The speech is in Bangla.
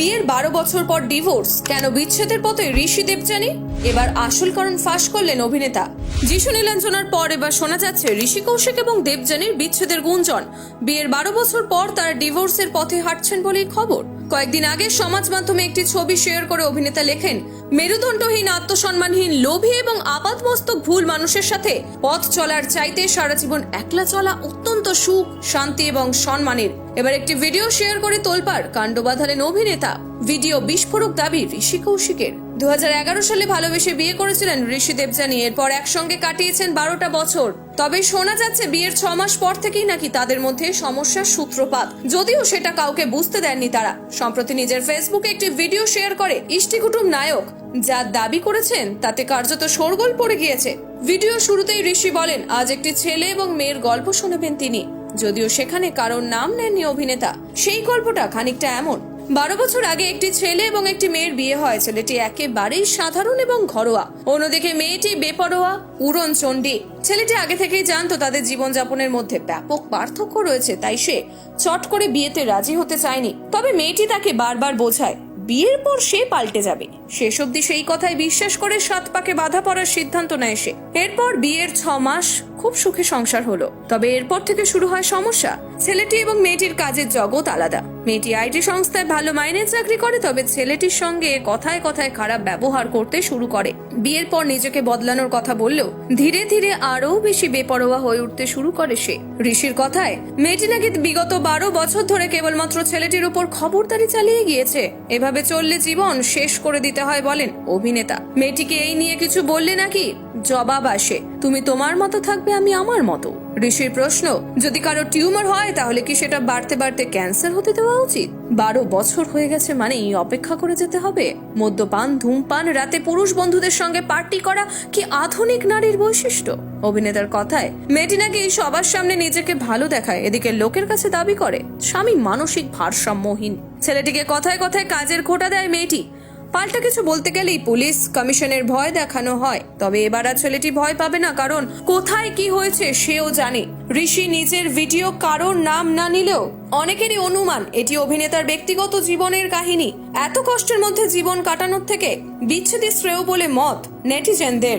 বিয়ের 12 বছর পর ডিভোর্স, কেন বিচ্ছেদের পথে ঋষি দেবযানী? এবার আসল কারণ ফাঁস করলেন অভিনেতা। যিশু নীলাঞ্জনার পর এবার শোনা যাচ্ছে ঋষি কৌশিক এবং দেবযানীর বিচ্ছেদের গুঞ্জন। বিয়ের 12 বছর পর তারা ডিভোর্সের পথে হাঁটছেন বলেই খবর। কয়েকদিন আগে সমাজ মাধ্যমে একটি ছবি শেয়ার করে অভিনেতা লেখেন, মেরুদণ্ডহীন, আত্মসম্মানহীন, লোভী এবং আপাতমস্তক ভুল মানুষের সাথে পথ চলার চাইতে সারা জীবন একলা চলা অত্যন্ত সুখ, শান্তি এবং সম্মানের। এবার একটি ভিডিও শেয়ার করে তোলপাড় কাণ্ড বাঁধালেন অভিনেতা। ভিডিও বিস্ফোরক দাবি ঋষি কৌশিকের। 2011 সালে ভালোবেসে বিয়ে করেছিলেন ঋষি দেবযানী। এরপর একসঙ্গে কাটিয়েছেন 12টা বছর। তবে শোনা যাচ্ছে বিয়ের 6 মাস পর থেকেই নাকি তাদের মধ্যে সমস্যার সূত্রপাত, যদিও সেটা কাউকে বুঝতে দেননি তারা। সম্প্রতি নিজের ফেসবুকে একটি ভিডিও শেয়ার করে ইষ্টিকুটুম নায়ক, যা দাবি করেছেন তাতে কার্যত শোরগোল পড়ে গিয়েছে। ভিডিও শুরুতেই ঋষি বলেন আজ একটি ছেলে এবং মেয়ের গল্প শোনাবেন তিনি, যদিও সেখানে কারোর নাম নেননি অভিনেতা। সেই গল্পটা খানিকটা এমন। 12 বছর আগে একটি ছেলে এবং একটি মেয়ের বিয়ে হয়। ছেলেটি একেবারেই সাধারণ এবং ঘরোয়া, অন্যদিকে মেয়েটি বেপরোয়া, উড়নচণ্ডী। ছেলেটি আগে থেকেই জানতো তাদের জীবনযাপনের মধ্যে ব্যাপক পার্থক্য রয়েছে, তাই সে চট করে বিয়েতে রাজি হতে চায়নি। তবে মেয়েটি তাকে বারবার বোঝায় বিয়ের পর সে পাল্টে যাবে। শেষ অবধি সেই কথায় বিশ্বাস করে 7 পাকে বাধা পড়ার সিদ্ধান্ত নেয় সে। এরপর বিয়ের 6 মাস খুব সুখে সংসার হলো। তবে এরপর থেকে শুরু হয় সমস্যা। ছেলেটি এবং মেয়েটির কাজের জগৎ আলাদা। মেয়েটি আইটি সংস্থায় ভালো মাইনের চাকরি করে, তবে ছেলেটির সঙ্গে কথায় কথায় খারাপ ব্যবহার করতে শুরু করে। বিয়ের পর নিজেকে বদলানোর কথা বললেও ধীরে ধীরে আরো বেশি বেপরোয়া হয়ে উঠতে শুরু করে সে। ঋষির কথায় মেয়েটি নাকি বিগত 12 বছর ধরে কেবলমাত্র ছেলেটির উপর খবরদারি চালিয়ে গিয়েছে। এভাবে চললে জীবন শেষ করে দিতে হয় বলেন অভিনেতা। মেয়েটিকে এই নিয়ে কিছু বললে নাকি জবাব আসে, তুমি তোমার মতো থাকবে, আমি আমার মতো। ঋষির প্রশ্ন, যদি কারো টিউমার হয় তাহলে কি সেটা বাড়তে বাড়তে ক্যান্সার হতে দেওয়া উচিত? 12 বছর হয়ে গেছে মানেই অপেক্ষা করে যেতে হবে? মদ্যপান, ধূমপান, রাতে পুরুষ বন্ধুদের সঙ্গে পার্টি করা কি আধুনিক নারীর বৈশিষ্ট্য? অভিনেতার কথায় মেয়েটি নাকি সবার সামনে নিজেকে ভালো দেখায়, এদিকে লোকের কাছে দাবি করে স্বামী মানসিক ভারসাম্যহীন। ছেলেটিকে কথায় কথায় কাজের খোঁটা দেয় মেয়েটি। পাল্টা কিছু বলতে গেলেই পুলিশ, কমিশনের ভয় দেখানো হয়। তবে এবার আর ছেলেটি ভয় পাবে না, কারণ কোথায় কি হয়েছে সেও জানে। ঋষি নিজের ভিডিও কারোর নাম না নিলেও অনেকেরই অনুমান এটি অভিনেতার ব্যক্তিগত জীবনের কাহিনী। এত কষ্টের মধ্যে জীবন কাটানোর থেকে বিচ্ছেদই শ্রেয় বলে মত নেটিজেনদের।